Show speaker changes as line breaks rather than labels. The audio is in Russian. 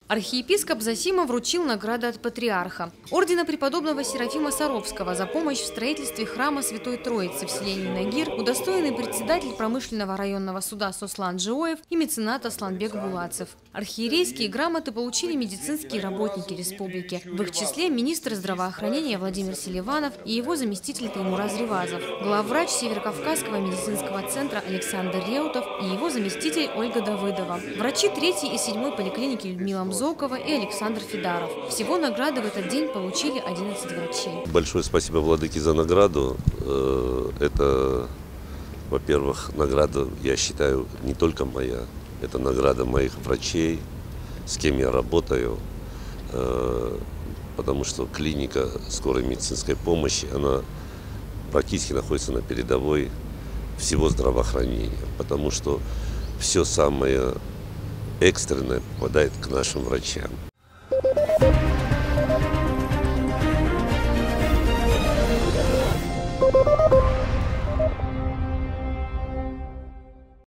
Архиепископ Зосима вручил награды от патриарха. Ордена преподобного Серафима Саровского за помощь в строительстве храма Святой Троицы в селе Нагир удостоенный председатель промышленного районного суда Сослан Джиоев и меценат Асланбек Булацев. Архиерейские грамоты получили медицинские работники республики. В их числе министр здравоохранения Владимир Селиванов и его заместитель Таймураз Ревазов, главврач Северокавказского медицинского центра Александр Реутов и его заместитель Ольга Давыдова, врачи 3-й и 7-й поликлиники Людмила Зокова и Александр Фидаров. Всего награды в этот день получили 11 врачей.
Большое спасибо владыке за награду. Это, во-первых, награда, я считаю, не только моя. Это награда моих врачей, с кем я работаю. Потому что клиника скорой медицинской помощи, она практически находится на передовой всего здравоохранения. Потому что все самое экстренное попадает к нашим врачам.